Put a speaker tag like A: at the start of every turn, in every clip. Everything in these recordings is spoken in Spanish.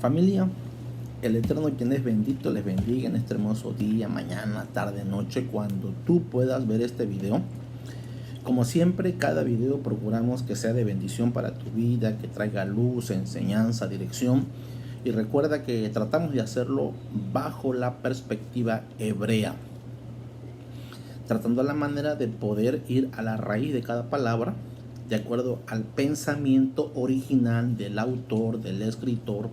A: Familia, el Eterno, quien es bendito, les bendiga en este hermoso día, mañana, tarde, noche, cuando tú puedas ver este video. Como siempre, cada video procuramos que sea de bendición para tu vida, que traiga luz, enseñanza, dirección. Y recuerda que tratamos de hacerlo bajo la perspectiva hebrea, tratando la manera de poder ir a la raíz de cada palabra, de acuerdo al pensamiento original del autor, del escritor,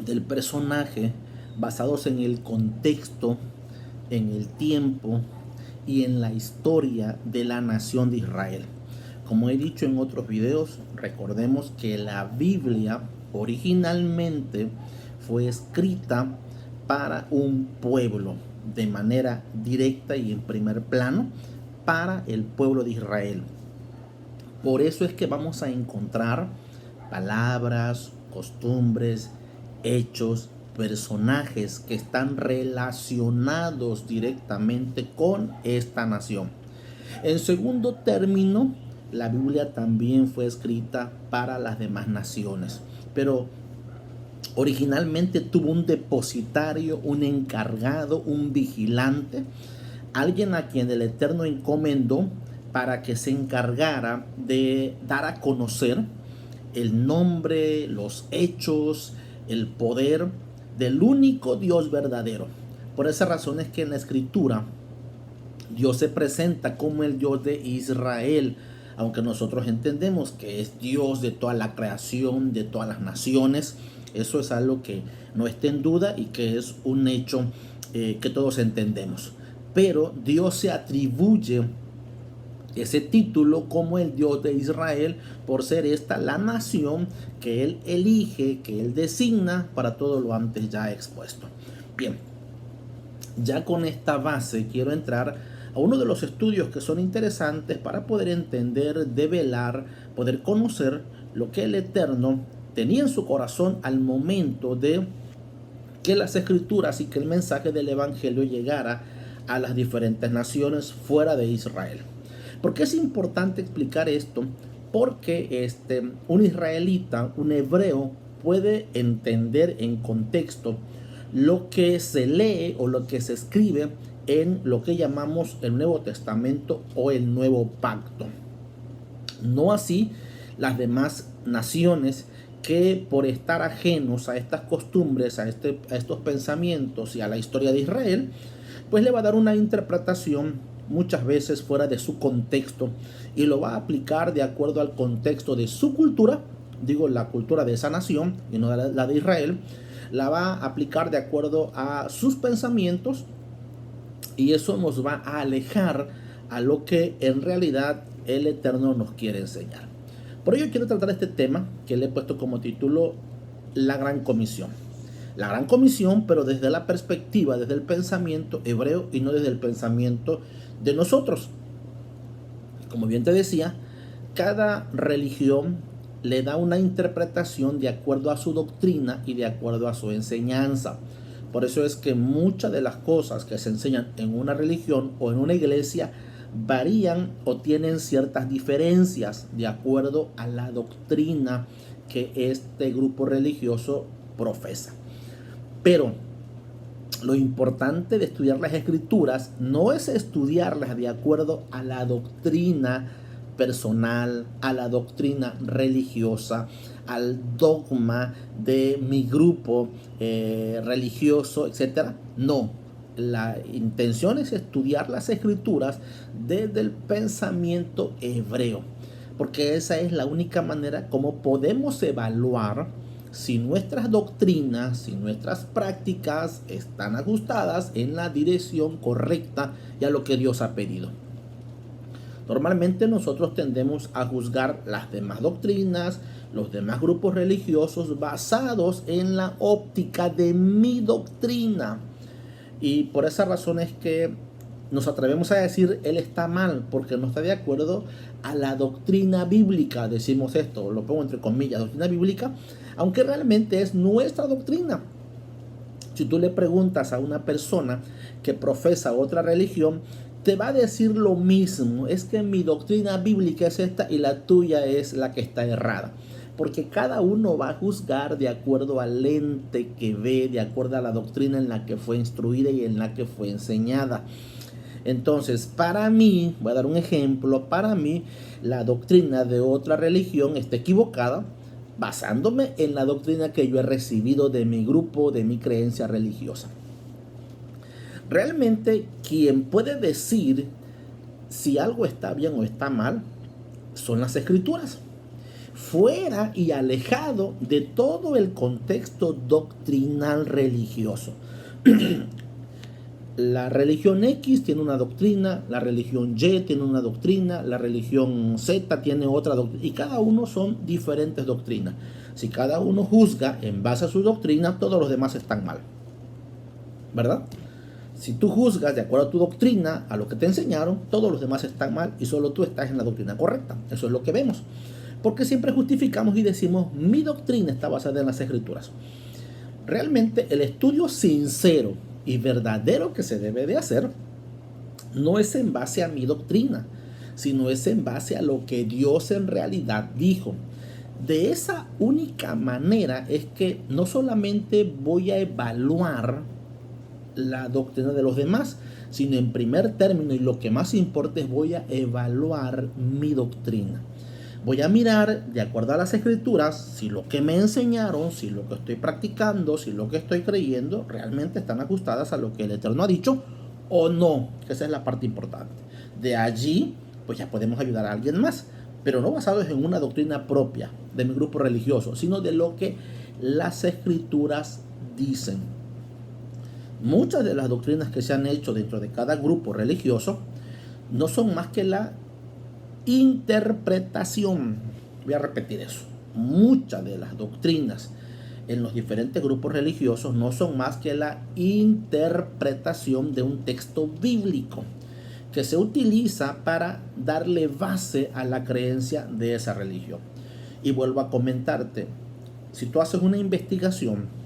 A: del personaje, basados en el contexto, en el tiempo y en la historia de la nación de Israel. Como he dicho en otros videos, recordemos que la Biblia originalmente fue escrita para un pueblo, de manera directa y en primer plano, para el pueblo de Israel. Por eso es que vamos a encontrar palabras, costumbres, hechos, personajes que están relacionados directamente con esta nación. En segundo término, la Biblia también fue escrita para las demás naciones, pero originalmente tuvo un depositario, un encargado, un vigilante, alguien a quien el Eterno encomendó para que se encargara de dar a conocer el nombre, los hechos, el poder del único Dios verdadero. Por esa razón es que en la Escritura Dios se presenta como el Dios de Israel, aunque nosotros entendemos que es Dios de toda la creación, de todas las naciones. Eso es algo que no está en duda y que es un hecho que todos entendemos. Pero Dios se atribuye ese título como el Dios de Israel por ser esta la nación que Él elige, que Él designa para todo lo antes ya expuesto. Bien, ya con esta base quiero entrar a uno de los estudios que son interesantes para poder entender, develar, poder conocer lo que el Eterno tenía en su corazón al momento de que las escrituras y que el mensaje del Evangelio llegara a las diferentes naciones fuera de Israel. ¿Por qué es importante explicar esto? Porque un israelita, un hebreo, puede entender en contexto lo que se lee o lo que se escribe en lo que llamamos el Nuevo Testamento o el Nuevo Pacto. No así las demás naciones, que por estar ajenos a estas costumbres, a estos pensamientos y a la historia de Israel, pues le va a dar una interpretación muchas veces fuera de su contexto y lo va a aplicar de acuerdo al contexto de su cultura, digo la cultura de esa nación y no la de Israel, la va a aplicar de acuerdo a sus pensamientos, y eso nos va a alejar a lo que en realidad el Eterno nos quiere enseñar. Por ello quiero tratar este tema que le he puesto como título La Gran Comisión. La Gran Comisión, pero desde la perspectiva, desde el pensamiento hebreo y no desde el pensamiento de nosotros. Como bien te decía, cada religión le da una interpretación de acuerdo a su doctrina y de acuerdo a su enseñanza. Por eso es que muchas de las cosas que se enseñan en una religión o en una iglesia varían o tienen ciertas diferencias de acuerdo a la doctrina que este grupo religioso profesa. Pero lo importante de estudiar las escrituras no es estudiarlas de acuerdo a la doctrina personal, a la doctrina religiosa, al dogma de mi grupo religioso, etc. No, la intención es estudiar las escrituras desde el pensamiento hebreo, porque esa es la única manera como podemos evaluar si nuestras doctrinas, si nuestras prácticas están ajustadas en la dirección correcta y a lo que Dios ha pedido. Normalmente nosotros tendemos a juzgar las demás doctrinas, los demás grupos religiosos basados en la óptica de mi doctrina. Y por esa razón es que nos atrevemos a decir él está mal porque no está de acuerdo a la doctrina bíblica. Decimos esto, lo pongo entre comillas, doctrina bíblica, aunque realmente es nuestra doctrina. Si tú le preguntas a una persona que profesa otra religión, te va a decir lo mismo. Es que mi doctrina bíblica es esta y la tuya es la que está errada. porque cada uno va a juzgar de acuerdo al lente que ve, de acuerdo a la doctrina en la que fue instruida y en la que fue enseñada. Entonces, para mí, voy a dar un ejemplo, para mí la doctrina de otra religión está equivocada basándome en la doctrina que yo he recibido de mi grupo, de mi creencia religiosa. Realmente, quien puede decir si algo está bien o está mal son las escrituras, fuera y alejado de todo el contexto doctrinal religioso. La religión X tiene una doctrina, la religión Y tiene una doctrina, la religión Z tiene otra doctrina, y cada uno son diferentes doctrinas. Si cada uno juzga en base a su doctrina, todos los demás están mal, ¿verdad? Si tú juzgas de acuerdo a tu doctrina, a lo que te enseñaron, todos los demás están mal y solo tú estás en la doctrina correcta. Eso es lo que vemos. Porque siempre justificamos y decimos, mi doctrina está basada en las escrituras. Realmente el estudio sincero y verdadero que se debe de hacer no es en base a mi doctrina, sino es en base a lo que Dios en realidad dijo. De esa única manera es que no solamente voy a evaluar la doctrina de los demás, sino en primer término, y lo que más importa, es voy a evaluar mi doctrina. Voy a mirar de acuerdo a las escrituras si lo que me enseñaron, si lo que estoy practicando, si lo que estoy creyendo realmente están ajustadas a lo que el Eterno ha dicho o no, que esa es la parte importante. De allí pues ya podemos ayudar a alguien más, pero no basados en una doctrina propia de mi grupo religioso, sino de lo que las escrituras dicen. Muchas de las doctrinas que se han hecho dentro de cada grupo religioso no son más que la interpretación. Voy a repetir eso. Muchas de las doctrinas en los diferentes grupos religiosos no son más que la interpretación de un texto bíblico que se utiliza para darle base a la creencia de esa religión. Y vuelvo a comentarte, si tú haces una investigación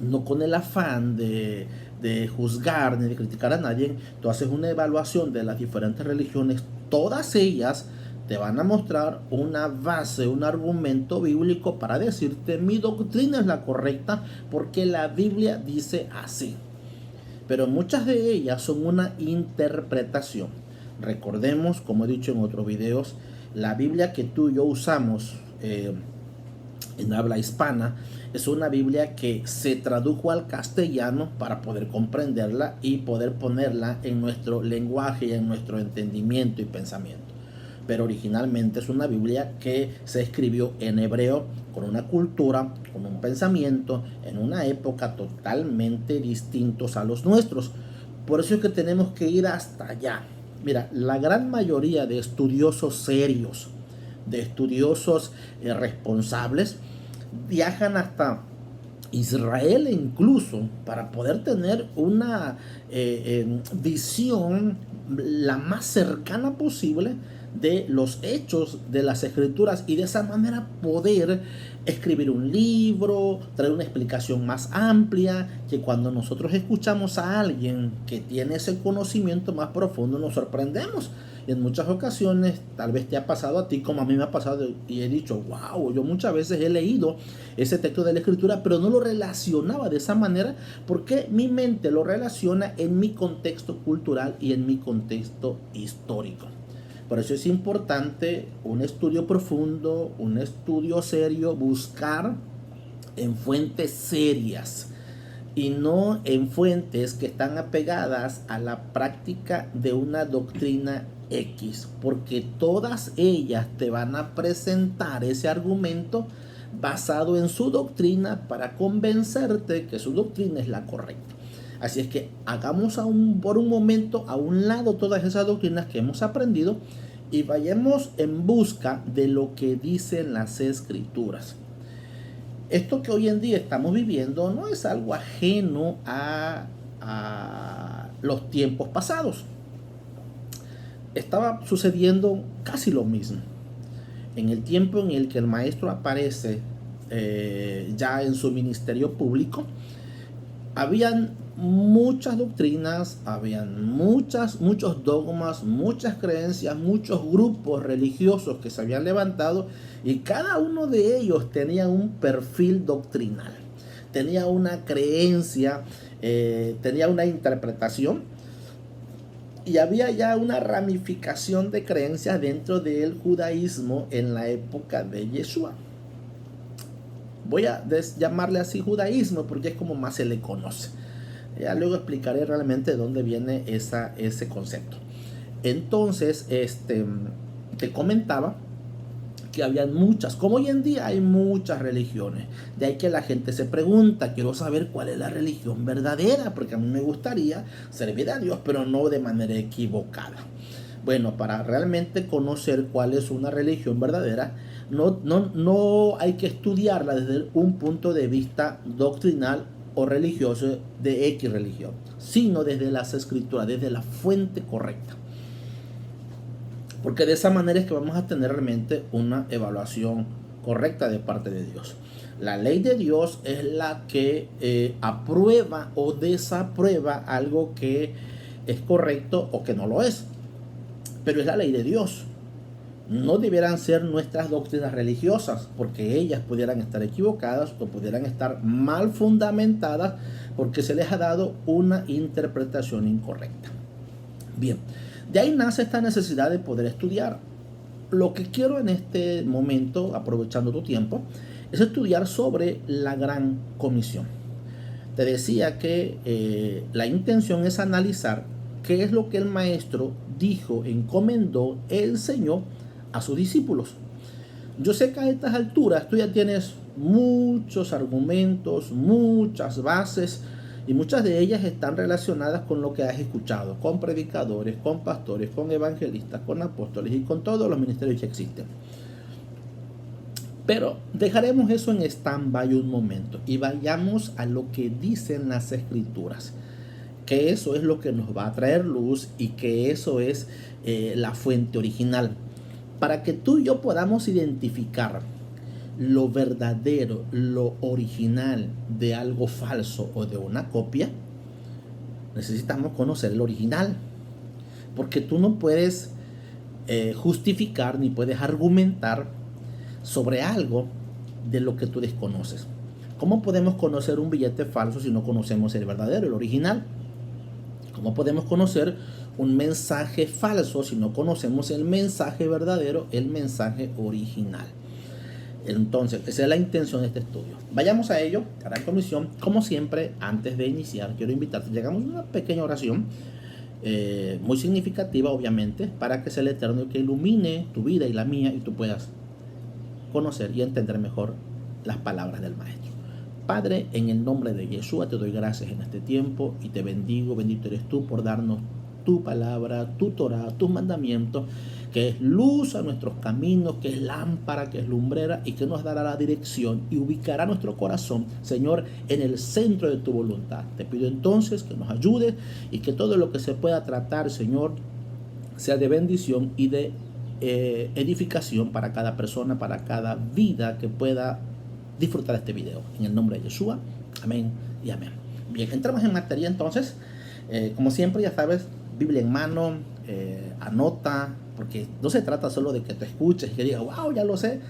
A: no con el afán de juzgar ni de criticar a nadie, tú haces una evaluación de las diferentes religiones, todas ellas te van a mostrar una base, un argumento bíblico para decirte mi doctrina es la correcta porque la Biblia dice así. Pero muchas de ellas son una interpretación. Recordemos, como he dicho en otros videos, la Biblia que tú y yo usamos en habla hispana es una Biblia que se tradujo al castellano para poder comprenderla y poder ponerla en nuestro lenguaje y en nuestro entendimiento y pensamiento. Pero originalmente es una Biblia que se escribió en hebreo, con una cultura, con un pensamiento, en una época totalmente distintos a los nuestros. Por eso es que tenemos que ir hasta allá. Mira, la gran mayoría de estudiosos serios, de estudiosos responsables, viajan hasta Israel incluso para poder tener una visión la más cercana posible de los hechos de las escrituras y de esa manera poder escribir un libro, traer una explicación más amplia, que cuando nosotros escuchamos a alguien que tiene ese conocimiento más profundo nos sorprendemos. Y en muchas ocasiones, tal vez te ha pasado a ti como a mí me ha pasado y he dicho, wow, yo muchas veces he leído ese texto de la escritura, pero no lo relacionaba de esa manera porque mi mente lo relaciona en mi contexto cultural y en mi contexto histórico. Por eso es importante un estudio profundo, un estudio serio, buscar en fuentes serias y no en fuentes que están apegadas a la práctica de una doctrina X, porque todas ellas te van a presentar ese argumento basado en su doctrina para convencerte que su doctrina es la correcta. Así es que hagamos por un momento a un lado todas esas doctrinas que hemos aprendido y vayamos en busca de lo que dicen las escrituras. Esto que hoy en día estamos viviendo no es algo ajeno a los tiempos pasados. Estaba sucediendo casi lo mismo. En el tiempo en el que el maestro aparece ya en su ministerio público, habían muchas doctrinas, habían muchos dogmas, muchas creencias, muchos grupos religiosos que se habían levantado y cada uno de ellos tenía un perfil doctrinal, tenía una creencia, tenía una interpretación y había ya una ramificación de creencias dentro del judaísmo en la época de Yeshua. Voy a llamarle así judaísmo porque es como más se le conoce. Ya luego explicaré realmente de dónde viene ese concepto. Entonces, te comentaba que habían muchas, como hoy en día hay muchas religiones. De ahí que la gente se pregunta, quiero saber cuál es la religión verdadera, porque a mí me gustaría servir a Dios, pero no de manera equivocada. Bueno, para realmente conocer cuál es una religión verdadera, no hay que estudiarla desde un punto de vista doctrinal o religioso de X religión, sino desde las escrituras, desde la fuente correcta. Porque de esa manera es que vamos a tener realmente una evaluación correcta de parte de Dios. La ley de Dios es la que aprueba o desaprueba algo que es correcto o que no lo es. Pero es la ley de Dios. No debieran ser nuestras doctrinas religiosas, porque ellas pudieran estar equivocadas o pudieran estar mal fundamentadas porque se les ha dado una interpretación incorrecta. Bien, de ahí nace esta necesidad de poder estudiar. Lo que quiero en este momento, aprovechando tu tiempo, es estudiar sobre la Gran Comisión. Te decía que la intención es analizar qué es lo que el maestro dijo, encomendó, enseñó a sus discípulos. Yo sé que a estas alturas tú ya tienes muchos argumentos, muchas bases, y muchas de ellas están relacionadas con lo que has escuchado, con predicadores, con pastores, con evangelistas, con apóstoles y con todos los ministerios que existen. Pero dejaremos eso en stand-by un momento y vayamos a lo que dicen las escrituras, que eso es lo que nos va a traer luz y que eso es la fuente original. Para que tú y yo podamos identificar lo verdadero, lo original de algo falso o de una copia, necesitamos conocer el original. Porque tú no puedes justificar ni puedes argumentar sobre algo de lo que tú desconoces. ¿Cómo podemos conocer un billete falso si no conocemos el verdadero, el original? ¿Cómo podemos conocer un mensaje falso si no conocemos el mensaje verdadero, el mensaje original? Entonces, esa es la intención de este estudio. Vayamos a ello, a la comisión. Como siempre, antes de iniciar, quiero invitarte. Llegamos a una pequeña oración, muy significativa, obviamente, para que sea el Eterno que ilumine tu vida y la mía y tú puedas conocer y entender mejor las palabras del Maestro. Padre, en el nombre de Yeshua te doy gracias en este tiempo y te bendigo. Bendito eres tú por darnos tu palabra, tu Torah, tus mandamientos, que es luz a nuestros caminos, que es lámpara, que es lumbrera y que nos dará la dirección y ubicará nuestro corazón, Señor, en el centro de tu voluntad. Te pido entonces que nos ayudes y que todo lo que se pueda tratar, Señor, sea de bendición y de edificación para cada persona, para cada vida que pueda disfrutar este video. En el nombre de Yeshua, amén y amén. Bien, entramos en materia entonces. Como siempre, ya sabes, Biblia en mano, anota, porque no se trata solo de que te escuches y que digas, wow, ya lo sé,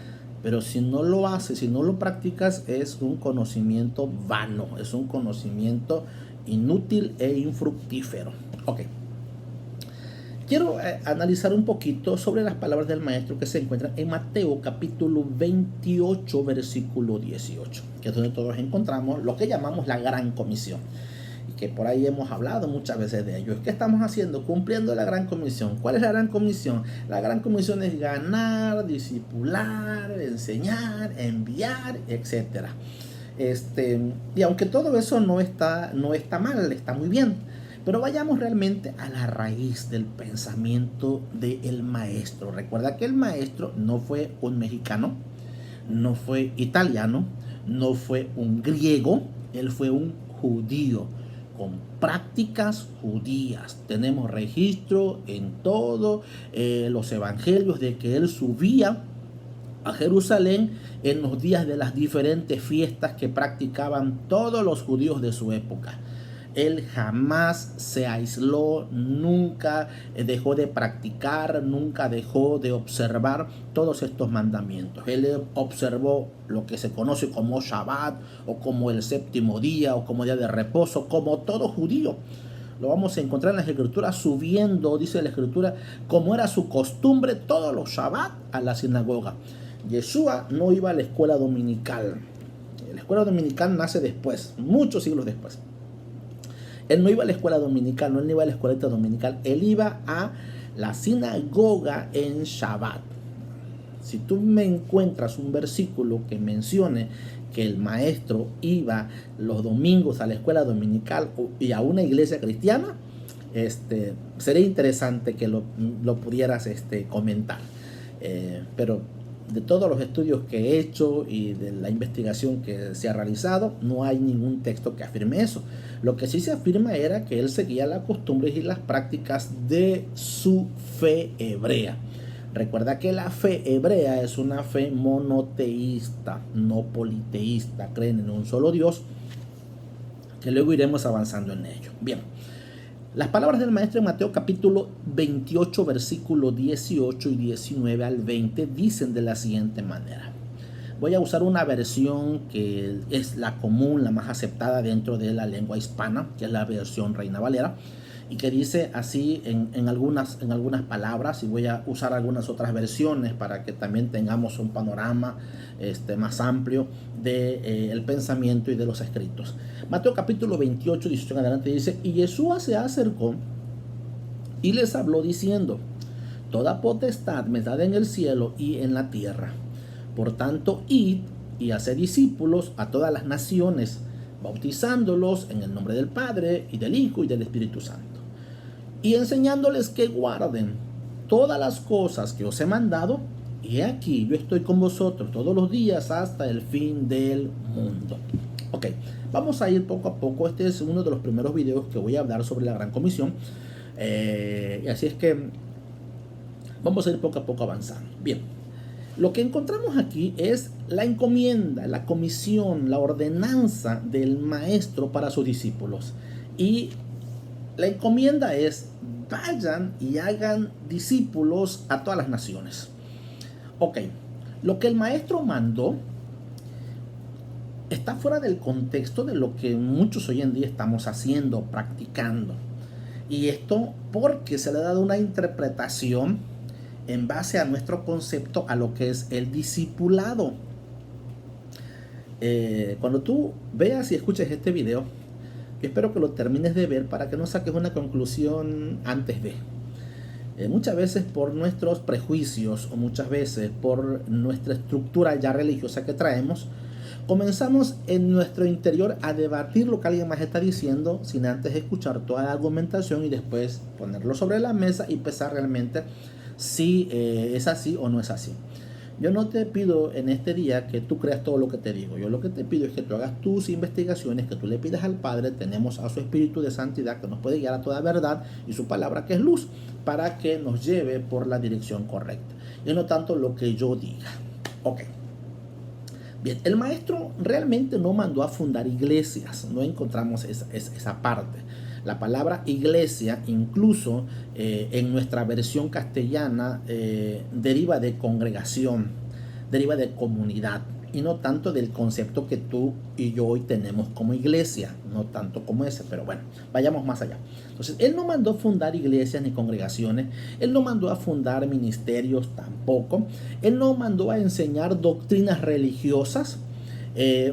A: pero si no lo haces, si no lo practicas, es un conocimiento vano, es un conocimiento inútil e infructífero. Ok. Quiero analizar un poquito sobre las palabras del Maestro que se encuentran en Mateo capítulo 28, versículo 18, que es donde todos encontramos lo que llamamos la Gran Comisión. Y que por ahí hemos hablado muchas veces de ello. ¿Qué estamos haciendo? Cumpliendo la Gran Comisión. ¿Cuál es la Gran Comisión? La Gran Comisión es ganar, discipular, enseñar, enviar, etc. Y aunque todo eso no está mal, está muy bien. Pero vayamos realmente a la raíz del pensamiento del Maestro. Recuerda que el Maestro no fue un mexicano, no fue italiano, no fue un griego, él fue un judío con prácticas judías. Tenemos registro en todos los evangelios de que él subía a Jerusalén en los días de las diferentes fiestas que practicaban todos los judíos de su época. Él jamás se aisló, nunca dejó de practicar, nunca dejó de observar todos estos mandamientos. Él observó lo que se conoce como Shabbat, o como el séptimo día, o como día de reposo, como todo judío. Lo vamos a encontrar en las escrituras subiendo, dice la escritura, como era su costumbre todos los Shabbat a la sinagoga. Yeshua no iba a la escuela dominical. La escuela dominical nace después, muchos siglos después. Él no iba a la escuela dominical, no, él no iba a la escuelita dominical, él iba a la sinagoga en Shabbat. Si tú me encuentras un versículo que mencione que el maestro iba los domingos a la escuela dominical y a una iglesia cristiana, sería interesante que lo pudieras comentar. Pero de todos los estudios que he hecho y de la investigación que se ha realizado, no hay ningún texto que afirme eso. Lo que sí se afirma era que él seguía las costumbres y las prácticas de su fe hebrea. Recuerda que la fe hebrea es una fe monoteísta, no politeísta. Creen en un solo Dios, que luego iremos avanzando en ello. Bien, las palabras del maestro en Mateo capítulo 28, versículo 18 y 19 al 20 dicen de la siguiente manera. Voy a usar una versión que es la común, la más aceptada dentro de la lengua hispana, que es la versión Reina Valera, y que dice así en algunas palabras, y voy a usar algunas otras versiones para que también tengamos un panorama más amplio del pensamiento y de los escritos. Mateo capítulo 28, 18 en adelante dice: y Yeshua se acercó y les habló diciendo: toda potestad me es dada en el cielo y en la tierra. Por tanto, id y haced discípulos a todas las naciones, bautizándolos en el nombre del Padre y del Hijo y del Espíritu Santo, y enseñándoles que guarden todas las cosas que os he mandado, y aquí yo estoy con vosotros todos los días hasta el fin del mundo. Ok, vamos a ir poco a poco. Este es uno de los primeros videos que voy a hablar sobre la Gran Comisión, y así es que vamos a ir poco a poco avanzando. Bien, lo que encontramos aquí es la encomienda, la comisión, la ordenanza del maestro para sus discípulos. Y la encomienda es: vayan y hagan discípulos a todas las naciones. Ok, lo que el maestro mandó está fuera del contexto de lo que muchos hoy en día estamos haciendo, practicando. Y esto porque se le ha dado una interpretación en base a nuestro concepto a lo que es el discipulado. Cuando tú veas y escuches este video, espero que lo termines de ver para que no saques una conclusión antes de. Muchas veces por nuestros prejuicios, o muchas veces por nuestra estructura ya religiosa que traemos, comenzamos en nuestro interior a debatir lo que alguien más está diciendo sin antes escuchar toda la argumentación y después ponerlo sobre la mesa y pensar realmente si es así o no es así. Yo no te pido en este día que tú creas todo lo que te digo. Yo lo que te pido es que tú hagas tus investigaciones, que tú le pidas al Padre. Tenemos a su Espíritu de Santidad que nos puede guiar a toda verdad, y su palabra que es luz, para que nos lleve por la dirección correcta y no tanto lo que yo diga. Ok. Bien, el maestro realmente no mandó a fundar iglesias. No encontramos esa parte. La palabra iglesia, incluso en nuestra versión castellana, deriva de congregación, deriva de comunidad, y no tanto del concepto que tú y yo hoy tenemos como iglesia, no tanto como ese, pero bueno, vayamos más allá. Entonces, él no mandó fundar iglesias ni congregaciones, él no mandó a fundar ministerios tampoco, él no mandó a enseñar doctrinas religiosas.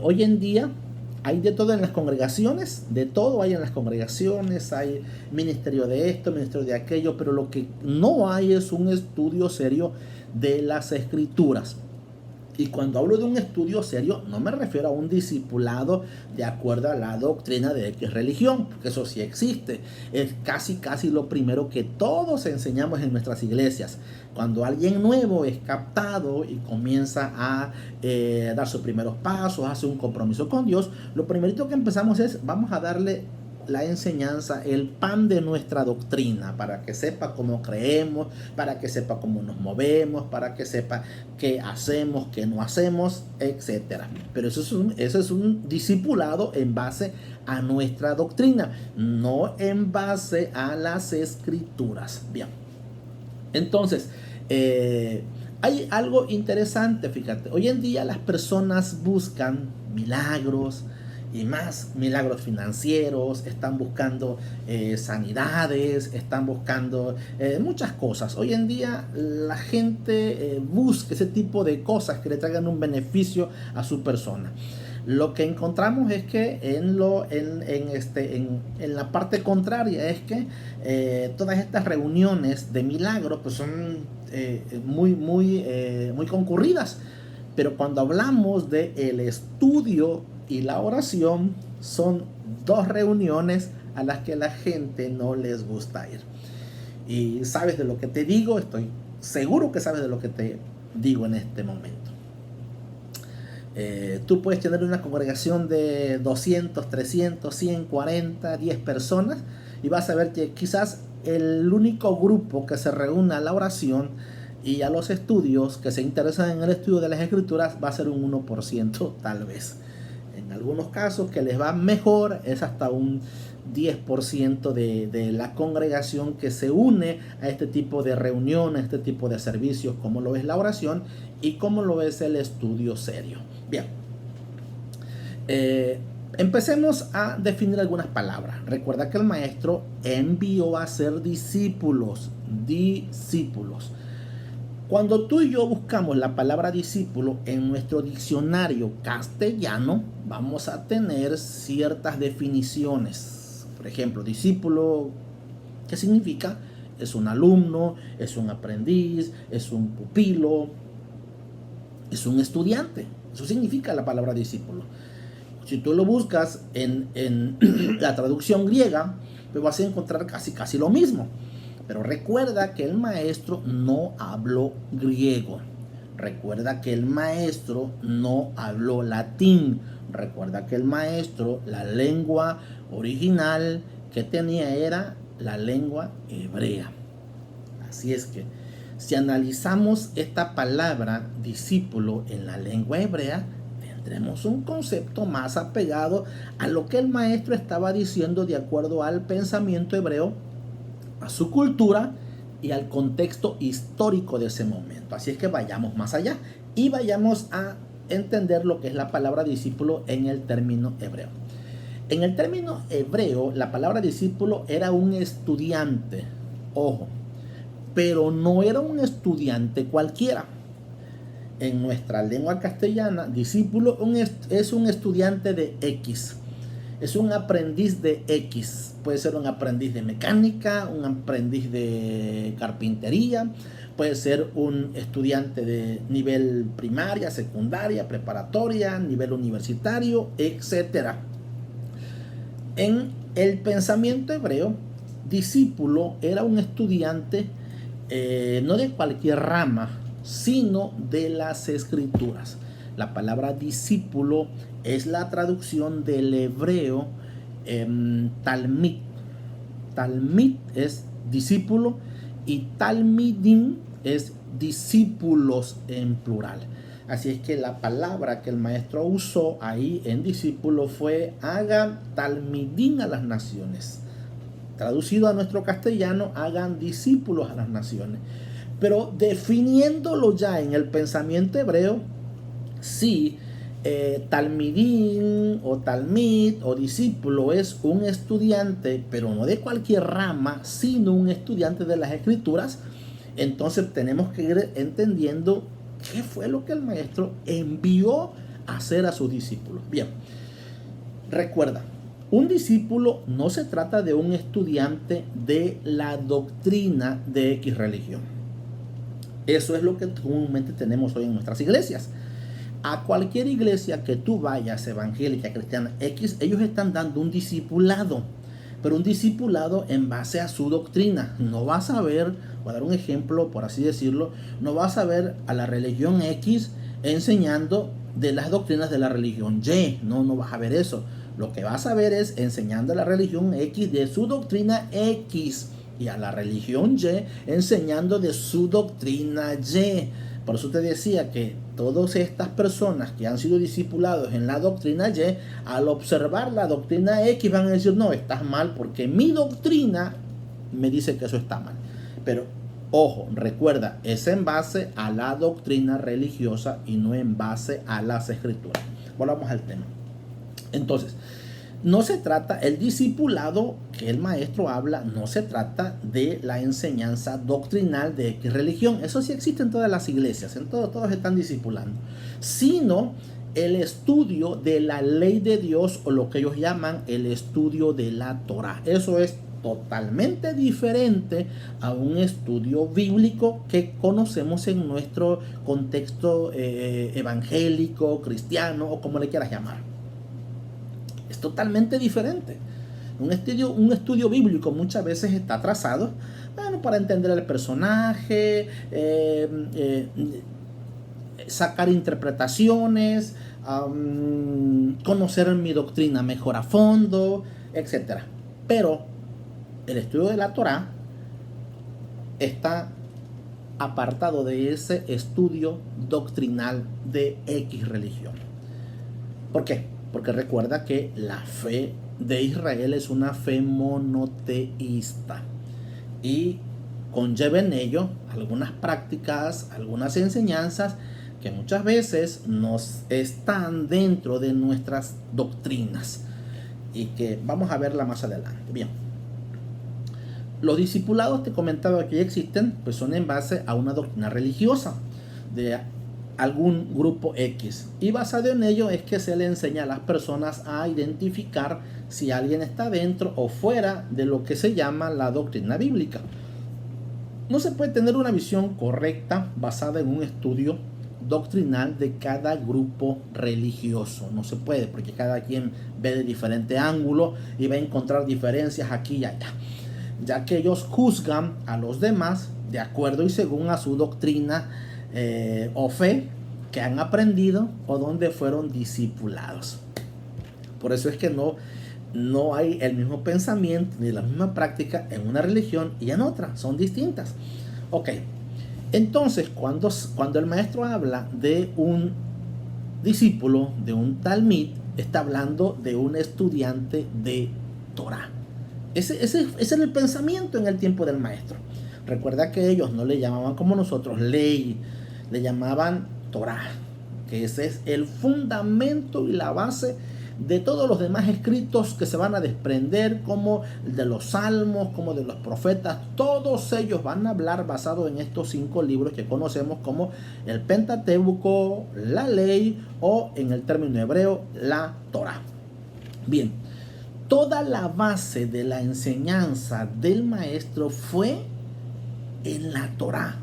A: Hoy en día hay de todo en las congregaciones, de todo hay en las congregaciones, hay ministerio de esto, ministerio de aquello, pero lo que no hay es un estudio serio de las escrituras. Y cuando hablo de un estudio serio, no me refiero a un discipulado de acuerdo a la doctrina de X religión, porque eso sí existe. Es casi lo primero que todos enseñamos en nuestras iglesias. Cuando alguien nuevo es captado y comienza a dar sus primeros pasos, hace un compromiso con Dios, lo primerito que empezamos es: vamos a darle la enseñanza, el pan de nuestra doctrina, para que sepa cómo creemos, para que sepa cómo nos movemos, para que sepa qué hacemos, qué no hacemos, etc. Pero eso es un discipulado en base a nuestra doctrina, no en base a las escrituras. Bien, entonces, hay algo interesante, fíjate, hoy en día las personas buscan milagros y más milagros financieros, están buscando sanidades, están buscando muchas cosas. Hoy en día la gente busca ese tipo de cosas que le traigan un beneficio a su persona. Lo que encontramos es que en la parte contraria es que todas estas reuniones de milagros pues son muy concurridas. Pero cuando hablamos de el estudio y la oración, son dos reuniones a las que la gente no les gusta ir. Y sabes de lo que te digo, estoy seguro que sabes de lo que te digo en este momento. Tú puedes tener una congregación de 200, 300, 100, 40, 10 personas y vas a ver que quizás el único grupo que se reúne a la oración y a los estudios, que se interesan en el estudio de las escrituras, va a ser un 1% tal vez. En algunos casos que les va mejor es hasta un 10% de la congregación que se une a este tipo de reuniones, a este tipo de servicios, como lo es la oración y como lo es el estudio serio. Bien, empecemos a definir algunas palabras. Recuerda que el maestro envió a ser discípulos. Cuando tú y yo buscamos la palabra discípulo en nuestro diccionario castellano, vamos a tener ciertas definiciones. Por ejemplo, discípulo, ¿qué significa? Es un alumno, es un aprendiz, es un pupilo, es un estudiante. Eso significa la palabra discípulo. Si tú lo buscas en la traducción griega, pues vas a encontrar casi lo mismo. Pero recuerda que el maestro no habló griego. Recuerda que el maestro no habló latín. Recuerda que el maestro, la lengua original que tenía era la lengua hebrea. Así es que si analizamos esta palabra discípulo en la lengua hebrea, tendremos un concepto más apegado a lo que el maestro estaba diciendo de acuerdo al pensamiento hebreo, a su cultura y al contexto histórico de ese momento. Así es que vayamos más allá y vayamos a entender lo que es la palabra discípulo en el término hebreo. En el término hebreo, la palabra discípulo era un estudiante, ojo, pero no era un estudiante cualquiera. En nuestra lengua castellana, discípulo es un estudiante de X. Es un aprendiz de X. Puede ser un aprendiz de mecánica, un aprendiz de carpintería, puede ser un estudiante de nivel primaria, secundaria, preparatoria, nivel universitario, etc. En el pensamiento hebreo, discípulo era un estudiante no de cualquier rama, sino de las escrituras. La palabra discípulo es la traducción del hebreo talmid. Talmid es discípulo y talmidim es discípulos en plural. Así es que la palabra que el maestro usó ahí en discípulo fue hagan talmidim a las naciones. Traducido a nuestro castellano, hagan discípulos a las naciones. Pero definiéndolo ya en el pensamiento hebreo, sí, talmidín o talmid o discípulo es un estudiante, pero no de cualquier rama, sino un estudiante de las escrituras. Entonces tenemos que ir entendiendo qué fue lo que el maestro envió a hacer a sus discípulos. Bien, recuerda, un discípulo no se trata de un estudiante de la doctrina de X religión. Eso es lo que comúnmente tenemos hoy en nuestras iglesias. A cualquier iglesia que tú vayas, evangélica, cristiana, X, ellos están dando un discipulado, pero un discipulado en base a su doctrina. No vas a ver, voy a dar un ejemplo, por así decirlo, no vas a ver a la religión X enseñando de las doctrinas de la religión Y. No vas a ver eso. Lo que vas a ver es enseñando a la religión X de su doctrina X y a la religión Y enseñando de su doctrina Y. Por eso te decía que todas estas personas que han sido discipulados en la doctrina Y, al observar la doctrina X van a decir, no, estás mal porque mi doctrina me dice que eso está mal. Pero ojo, recuerda, es en base a la doctrina religiosa y no en base a las escrituras. Volvamos al tema. Entonces, no se trata, el discipulado que el maestro habla, no se trata de la enseñanza doctrinal de X religión. Eso sí existe en todas las iglesias, en todos están discipulando. Sino el estudio de la ley de Dios, o lo que ellos llaman el estudio de la Torah. Eso es totalmente diferente a un estudio bíblico que conocemos en nuestro contexto evangélico, cristiano, o como le quieras llamar. Es totalmente diferente. Un estudio bíblico muchas veces está trazado, bueno, para entender el personaje, sacar interpretaciones, conocer mi doctrina mejor a fondo, etc. Pero el estudio de la Torah está apartado de ese estudio doctrinal de X religión. ¿Por qué? Porque recuerda que la fe de Israel es una fe monoteísta y conlleva en ello algunas prácticas, algunas enseñanzas que muchas veces nos están dentro de nuestras doctrinas y que vamos a verla más adelante. Bien, los discipulados, te comentaba que ya existen, pues son en base a una doctrina religiosa de algún grupo X, y basado en ello es que se le enseña a las personas a identificar si alguien está dentro o fuera de lo que se llama la doctrina bíblica. No se puede tener una visión correcta basada en un estudio doctrinal de cada grupo religioso. No se puede, porque cada quien ve de diferente ángulo y va a encontrar diferencias aquí y allá, ya que ellos juzgan a los demás de acuerdo y según a su doctrina o fe que han aprendido o donde fueron discipulados. Por eso es que no hay el mismo pensamiento ni la misma práctica en una religión y en otra, son distintas. Ok, entonces cuando el maestro habla de un discípulo, de un talmid, está hablando de un estudiante de Torah. Ese era el pensamiento en el tiempo del maestro. Recuerda que ellos no le llamaban como nosotros ley, le llamaban Torah, que ese es el fundamento y la base de todos los demás escritos que se van a desprender, como de los salmos, como de los profetas. Todos ellos van a hablar basado en estos 5 libros que conocemos como el Pentateuco, la ley, o en el término hebreo, la Torah. Bien, toda la base de la enseñanza del maestro fue en la Torah.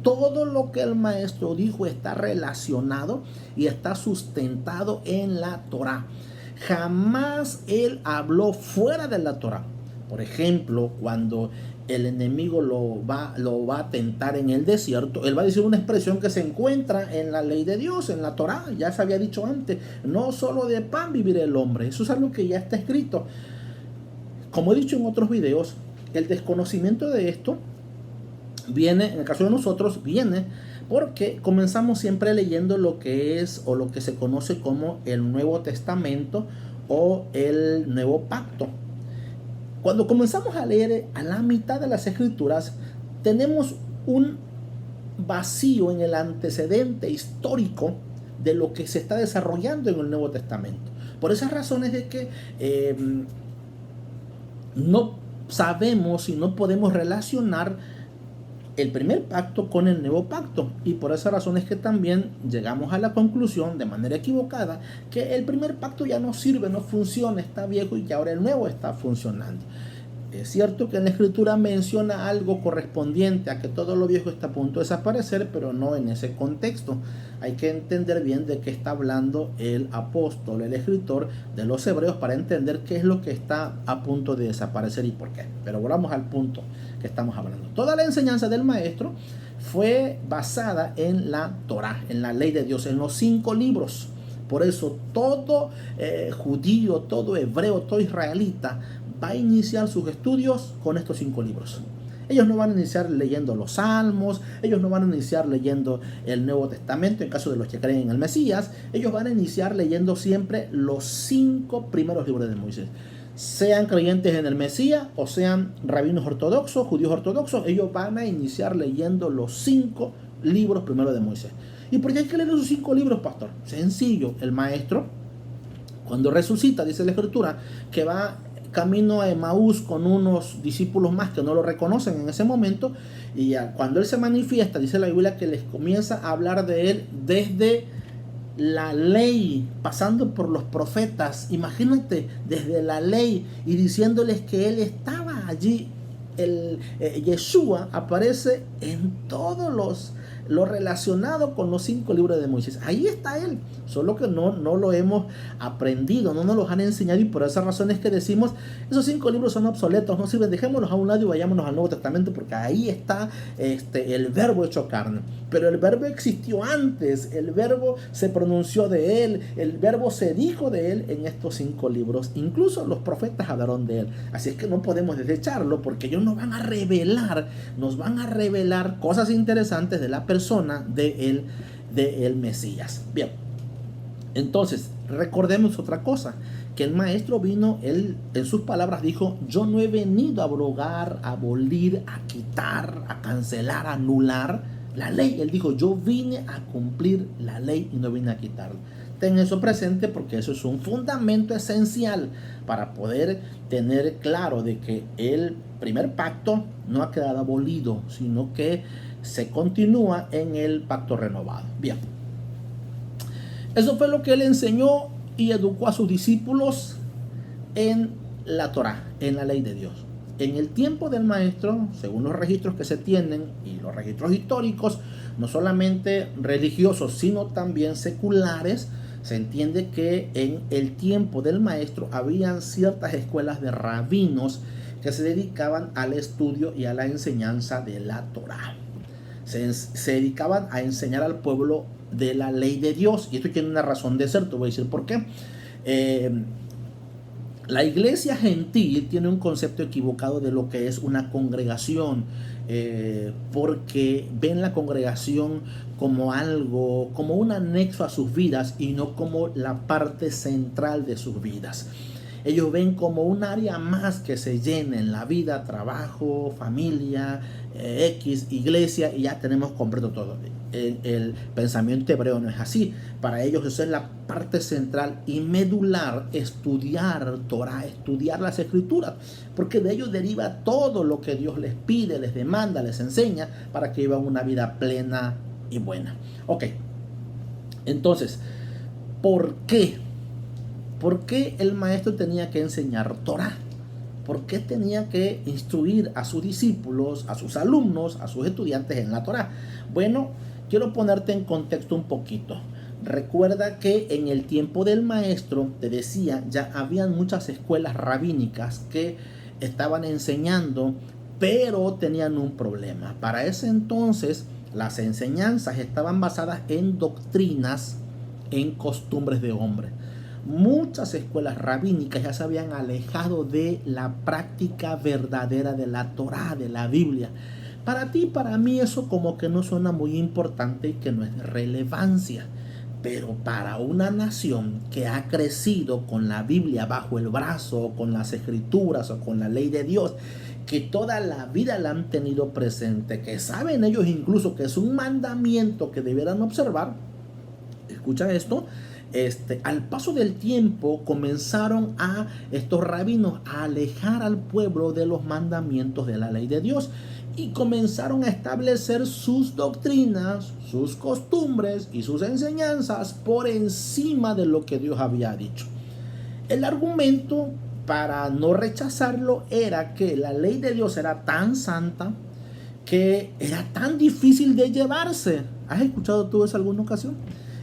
A: Todo lo que el maestro dijo está relacionado y está sustentado en la Torah. Jamás él habló fuera de la Torah. Por ejemplo, cuando el enemigo lo va a tentar en el desierto, él va a decir una expresión que se encuentra en la ley de Dios, en la Torah. Ya se había dicho antes, no solo de pan vivirá el hombre. Eso es algo que ya está escrito. Como he dicho en otros videos, el desconocimiento de esto viene, en el caso de nosotros, viene porque comenzamos siempre leyendo lo que es o lo que se conoce como el Nuevo Testamento o el Nuevo Pacto. Cuando comenzamos a leer a la mitad de las Escrituras, tenemos un vacío en el antecedente histórico de lo que se está desarrollando en el Nuevo Testamento. Por esas razones de que no sabemos y no podemos relacionar el primer pacto con el nuevo pacto, y por esa razón es que también llegamos a la conclusión de manera equivocada que el primer pacto ya no sirve, no funciona, está viejo, y que ahora el nuevo está funcionando. Es cierto que en la escritura menciona algo correspondiente a que todo lo viejo está a punto de desaparecer, pero no en ese contexto. Hay que entender bien de qué está hablando el apóstol, el escritor de los Hebreos, para entender qué es lo que está a punto de desaparecer y por qué. Pero volvamos al punto que estamos hablando. Toda la enseñanza del maestro fue basada en la Torah, en la ley de Dios, en los 5 libros. Por eso todo judío, todo hebreo, todo israelita va a iniciar sus estudios con estos 5 libros. Ellos no van a iniciar leyendo los Salmos, ellos no van a iniciar leyendo el Nuevo Testamento en caso de los que creen en el Mesías. Ellos van a iniciar leyendo siempre los 5 primeros libros de Moisés. Sean creyentes en el Mesías o sean rabinos ortodoxos, judíos ortodoxos, ellos van a iniciar leyendo los 5 libros primero de Moisés. ¿Y por qué hay que leer esos 5 libros, pastor? Sencillo, el maestro, cuando resucita, dice la Escritura, que va camino a Emaús con unos discípulos más que no lo reconocen en ese momento, y cuando él se manifiesta, dice la Biblia que les comienza a hablar de él desde la ley, pasando por los profetas, imagínate, desde la ley, y diciéndoles que él estaba allí. Yeshua aparece en todos lo relacionado con los 5 libros de Moisés. Ahí está él, solo que no lo hemos aprendido, no nos los han enseñado, y por esa razón es que decimos, esos 5 libros son obsoletos, no sirven, dejémoslos a un lado y vayámonos al Nuevo Testamento, porque ahí está el verbo hecho carne. Pero el verbo existió antes, el verbo se pronunció de él, el verbo se dijo de él en estos 5 libros, incluso los profetas hablaron de él. Así es que no podemos desecharlo, porque ellos nos van a revelar cosas interesantes de la persona de el Mesías. Bien, entonces recordemos otra cosa, que el maestro vino, él en sus palabras dijo, yo no he venido a abrogar, a abolir, a quitar, a cancelar, a anular la ley. Él dijo, yo vine a cumplir la ley y no vine a quitarla. Ten eso presente, porque eso es un fundamento esencial para poder tener claro de que el primer pacto no ha quedado abolido, sino que se continúa en el pacto renovado. Bien, eso fue lo que él enseñó y educó a sus discípulos en la Torá, en la ley de Dios. En el tiempo del maestro, según los registros que se tienen y los registros históricos, no solamente religiosos, sino también seculares, se entiende que en el tiempo del maestro habían ciertas escuelas de rabinos que se dedicaban al estudio y a la enseñanza de la Torá. Se dedicaban a enseñar al pueblo de la ley de Dios, y esto tiene una razón de ser, te voy a decir por qué. La iglesia gentil tiene un concepto equivocado de lo que es una congregación, porque ven la congregación como algo, como un anexo a sus vidas y no como la parte central de sus vidas. Ellos ven como un área más que se llena en la vida, trabajo, familia, iglesia, y ya tenemos completo todo. El pensamiento hebreo no es así. Para ellos eso es la parte central y medular, estudiar Torah, estudiar las escrituras, porque de ellos deriva todo lo que Dios les pide, les demanda, les enseña para que vivan una vida plena y buena. Ok, entonces, ¿por qué? ¿Por qué el maestro tenía que enseñar Torah? ¿Por qué tenía que instruir a sus discípulos, a sus alumnos, a sus estudiantes en la Torah? Bueno, quiero ponerte en contexto un poquito. Recuerda que en el tiempo del maestro, te decía, ya habían muchas escuelas rabínicas que estaban enseñando, pero tenían un problema. Para ese entonces, las enseñanzas estaban basadas en doctrinas, en costumbres de hombre. Muchas escuelas rabínicas ya se habían alejado de la práctica verdadera de la Torá, de la Biblia. Para ti, para mí, eso como que no suena muy importante y que no es de relevancia. Pero para una nación que ha crecido con la Biblia bajo el brazo, con las escrituras o con la ley de Dios, que toda la vida la han tenido presente, que saben ellos incluso que es un mandamiento que debieran observar, escucha esto, al paso del tiempo comenzaron a estos rabinos a alejar al pueblo de los mandamientos de la ley de Dios y comenzaron a establecer sus doctrinas, sus costumbres y sus enseñanzas por encima de lo que Dios había dicho. El argumento para no rechazarlo era que la ley de Dios era tan santa que era tan difícil de llevarse. ¿Has escuchado tú eso alguna ocasión?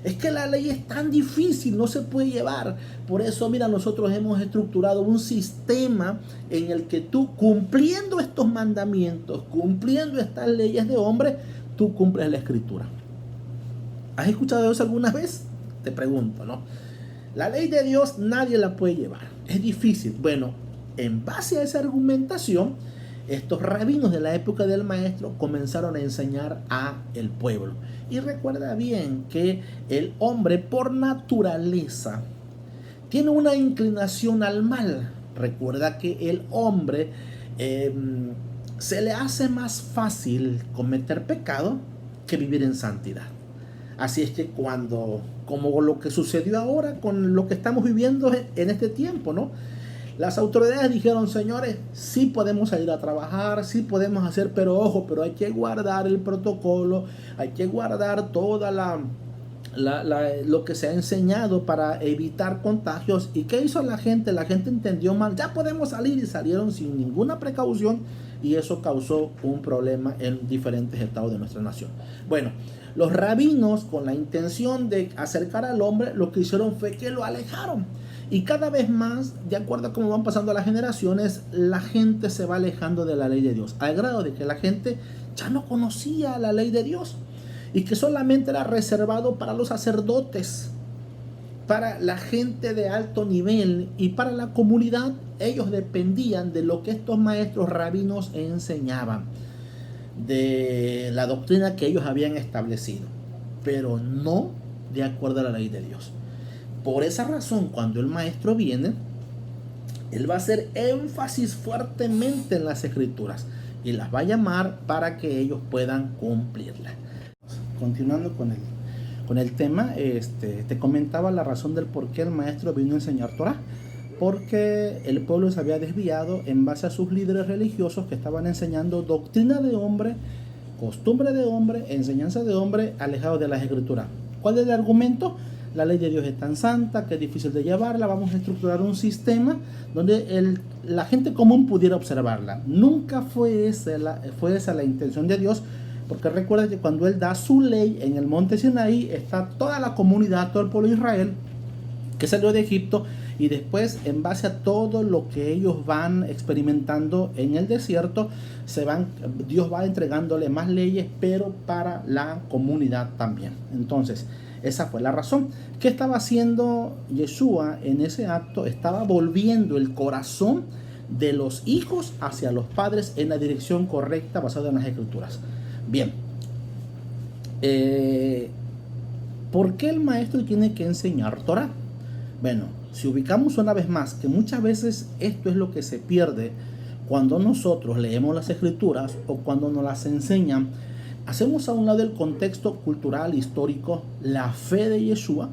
A: Es que la ley es tan difícil, no se puede llevar. Por eso, mira, nosotros hemos estructurado un sistema en el que tú, cumpliendo estos mandamientos, cumpliendo estas leyes de hombre, tú cumples la escritura. ¿Has escuchado eso alguna vez? Te pregunto, ¿no? La ley de Dios nadie la puede llevar, es difícil. Bueno, en base a esa argumentación, estos rabinos de la época del maestro comenzaron a enseñar a el pueblo. Y recuerda bien que el hombre por naturaleza tiene una inclinación al mal. Recuerda que el hombre se le hace más fácil cometer pecado que vivir en santidad. Así es que como lo que sucedió ahora con lo que estamos viviendo en este tiempo, ¿no? Las autoridades dijeron, señores, sí podemos salir a trabajar, sí podemos hacer, pero ojo, pero hay que guardar el protocolo, hay que guardar toda lo que se ha enseñado para evitar contagios. ¿Y qué hizo la gente? La gente entendió mal, ya podemos salir, y salieron sin ninguna precaución, y eso causó un problema en diferentes estados de nuestra nación. Bueno, los rabinos, con la intención de acercar al hombre, lo que hicieron fue que lo alejaron. Y cada vez más, de acuerdo a cómo van pasando las generaciones, la gente se va alejando de la ley de Dios, al grado de que la gente ya no conocía la ley de Dios, y que solamente era reservado para los sacerdotes, para la gente de alto nivel, y para la comunidad. Ellos dependían de lo que estos maestros rabinos enseñaban, de la doctrina que ellos habían establecido, pero no de acuerdo a la ley de Dios. Por esa razón, cuando el maestro viene, él va a hacer énfasis fuertemente en las escrituras y las va a llamar para que ellos puedan cumplirlas. Continuando con el tema, te comentaba la razón del por qué el maestro vino a enseñar Torah. Porque el pueblo se había desviado en base a sus líderes religiosos, que estaban enseñando doctrina de hombre, costumbre de hombre, enseñanza de hombre, alejados de las escrituras. ¿Cuál es el argumento? La ley de Dios es tan santa que es difícil de llevarla. Vamos a estructurar un sistema donde la gente común pudiera observarla. Nunca fue esa la intención de Dios, porque recuerda que cuando Él da su ley en el monte Sinaí, está toda la comunidad, todo el pueblo de Israel que salió de Egipto, y después, en base a todo lo que ellos van experimentando en el desierto, Dios va entregándole más leyes, pero para la comunidad también. Entonces, esa fue la razón. ¿Qué estaba haciendo Yeshua en ese acto? Estaba volviendo el corazón de los hijos hacia los padres en la dirección correcta, basada en las escrituras. Bien. ¿Por qué el maestro tiene que enseñar Torah? Bueno, si ubicamos una vez más que muchas veces esto es lo que se pierde cuando nosotros leemos las escrituras o cuando nos las enseñan, hacemos a un lado el contexto cultural, histórico, la fe de Yeshua,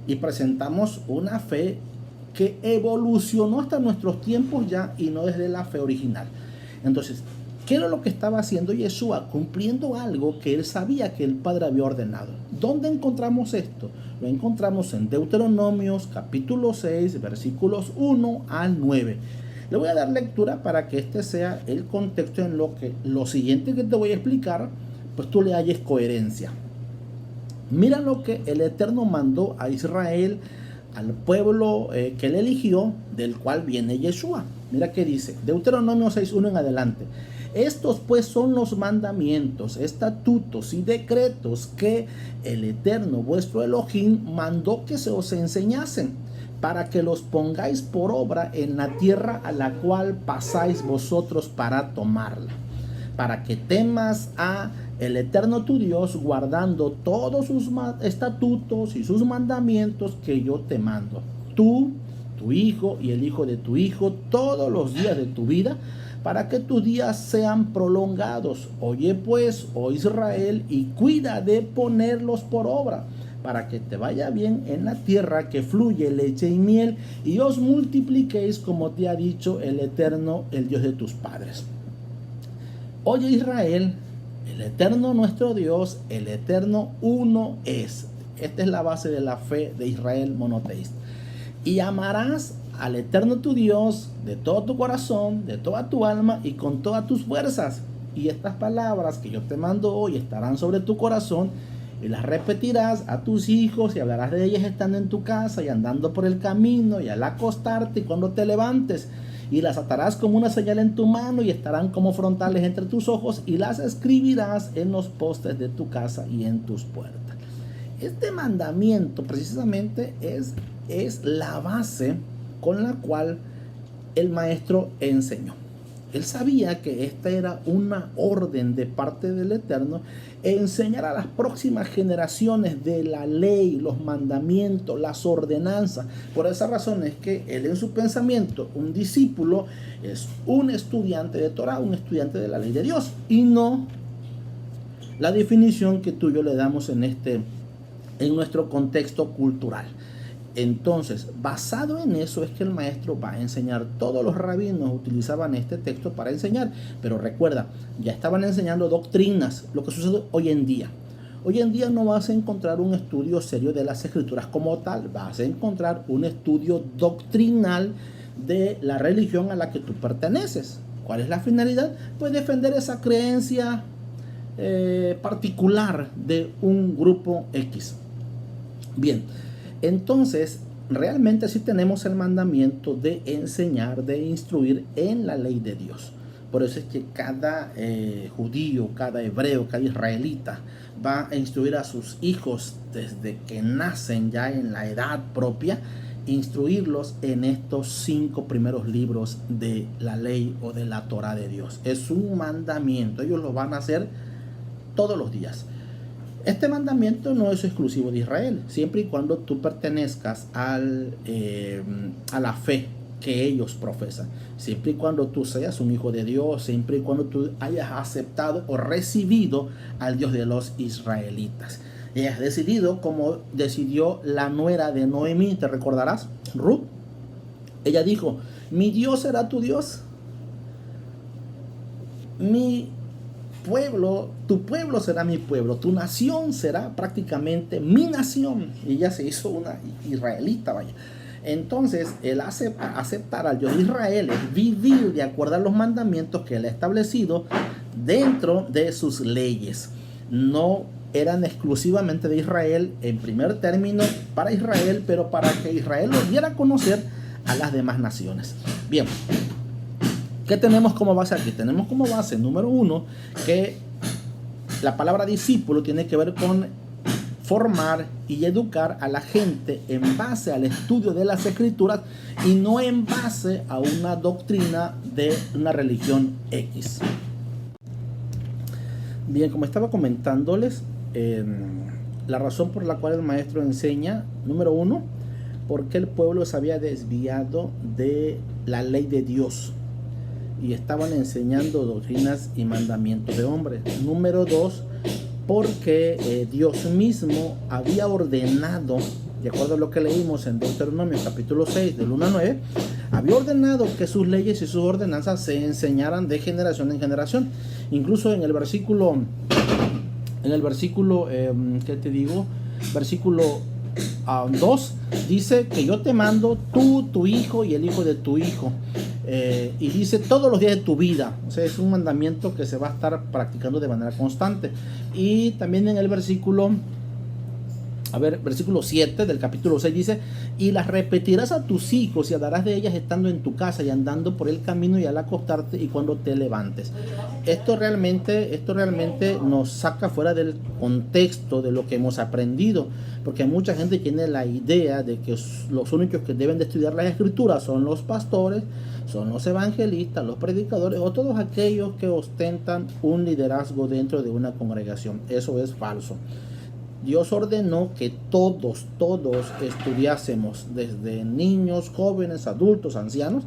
A: y presentamos una fe que evolucionó hasta nuestros tiempos ya, y no desde la fe original. Entonces, ¿qué era lo que estaba haciendo Yeshua? Cumpliendo algo que él sabía que el Padre había ordenado. ¿Dónde encontramos esto? Lo encontramos en Deuteronomios capítulo 6, versículos 1 al 9. Le voy a dar lectura para que este sea el contexto en lo siguiente que te voy a explicar, pues tú le halles coherencia. Mira lo que el Eterno mandó a Israel, al pueblo que él eligió, del cual viene Yeshua. Mira qué dice, Deuteronomio 6:1 en adelante. Estos pues son los mandamientos, estatutos y decretos que el Eterno vuestro Elohim mandó que se os enseñasen, para que los pongáis por obra en la tierra a la cual pasáis vosotros para tomarla, para que temas a el Eterno tu Dios, guardando todos sus estatutos y sus mandamientos que yo te mando, tú, tu hijo y el hijo de tu hijo, todos los días de tu vida, para que tus días sean prolongados. Oye pues, oh Israel, y cuida de ponerlos por obra, para que te vaya bien en la tierra que fluye leche y miel, y os multipliquéis como te ha dicho el Eterno, el Dios de tus padres. Oye Israel, el Eterno nuestro Dios, el Eterno uno es. Esta es la base de la fe de Israel monoteísta. Y amarás al Eterno tu Dios de todo tu corazón, de toda tu alma y con todas tus fuerzas. Y estas palabras que yo te mando hoy estarán sobre tu corazón, y las repetirás a tus hijos, y hablarás de ellas estando en tu casa y andando por el camino y al acostarte y cuando te levantes, y las atarás como una señal en tu mano y estarán como frontales entre tus ojos, y las escribirás en los postes de tu casa y en tus puertas. Este mandamiento precisamente es la base con la cual el maestro enseñó. Él sabía que esta era una orden de parte del Eterno, enseñar a las próximas generaciones de la ley, los mandamientos, las ordenanzas. Por esa razón es que él en su pensamiento, un discípulo es un estudiante de Torah, un estudiante de la ley de Dios, y no la definición que tú y yo le damos en nuestro contexto cultural. Entonces, basado en eso es que el maestro va a enseñar. Todos los rabinos utilizaban este texto para enseñar, pero recuerda, ya estaban enseñando doctrinas, lo que sucede hoy en día. Hoy en día no vas a encontrar un estudio serio de las escrituras como tal, vas a encontrar un estudio doctrinal de la religión a la que tú perteneces. ¿Cuál es la finalidad? Pues defender esa creencia particular de un grupo X. Bien, entonces realmente sí tenemos el mandamiento de enseñar, de instruir en la ley de Dios. Por eso es que cada judío, cada hebreo, cada israelita va a instruir a sus hijos desde que nacen ya en la edad propia, instruirlos en estos 5 primeros libros de la ley o de la Torah de Dios. Es un mandamiento, ellos lo van a hacer todos los días. Este mandamiento no es exclusivo de Israel, siempre y cuando tú pertenezcas a la fe que ellos profesan, siempre y cuando tú seas un hijo de Dios, siempre y cuando tú hayas aceptado o recibido al Dios de los israelitas. Y has decidido como decidió la nuera de Noemí, ¿te recordarás? Ruth. Ella dijo, mi Dios será tu Dios, tu pueblo será mi pueblo, tu nación será prácticamente mi nación. Y ella se hizo una israelita, vaya. Entonces, el aceptar al Dios de Israel es vivir de acuerdo a los mandamientos que él ha establecido dentro de sus leyes. No eran exclusivamente de Israel, en primer término para Israel, pero para que Israel lo diera a conocer a las demás naciones. Bien. ¿Qué tenemos como base aquí? Tenemos como base, número 1, que la palabra discípulo tiene que ver con formar y educar a la gente en base al estudio de las escrituras y no en base a una doctrina de una religión X. Bien, como estaba comentándoles, la razón por la cual el maestro enseña, número 1, porque el pueblo se había desviado de la ley de Dios y estaban enseñando doctrinas y mandamientos de hombres. Número 2, porque Dios mismo había ordenado, de acuerdo a lo que leímos en Deuteronomio capítulo 6 del 1 a 9, había ordenado que sus leyes y sus ordenanzas se enseñaran de generación en generación. Incluso en el versículo ¿qué te digo? Versículo 2 dice que yo te mando tú, tu hijo y el hijo de tu hijo. Y dice todos los días de tu vida. O sea, es un mandamiento que se va a estar practicando de manera constante. Y también en el versículo 7 del capítulo 6 dice, y las repetirás a tus hijos y hablarás de ellas estando en tu casa y andando por el camino y al acostarte y cuando te levantes. Esto realmente nos saca fuera del contexto de lo que hemos aprendido, porque mucha gente tiene la idea de que los únicos que deben de estudiar las escrituras son los pastores, son los evangelistas, los predicadores o todos aquellos que ostentan un liderazgo dentro de una congregación. Eso es falso. Dios ordenó que todos estudiásemos, desde niños, jóvenes, adultos, ancianos,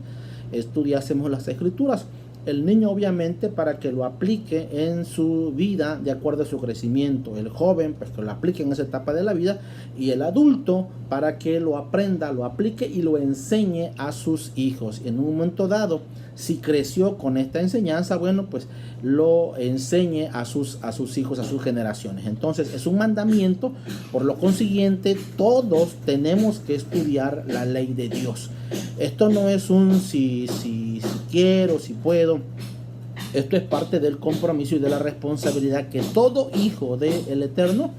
A: estudiásemos las escrituras. El niño obviamente para que lo aplique en su vida de acuerdo a su crecimiento, el joven pues que lo aplique en esa etapa de la vida y el adulto para que lo aprenda, lo aplique y lo enseñe a sus hijos. En un momento dado, si creció con esta enseñanza, bueno, pues lo enseñe a sus hijos, a sus generaciones. Entonces es un mandamiento, por lo consiguiente todos tenemos que estudiar la ley de Dios. Esto no es un si quiero, si puedo. Esto es parte del compromiso y de la responsabilidad que todo hijo del Eterno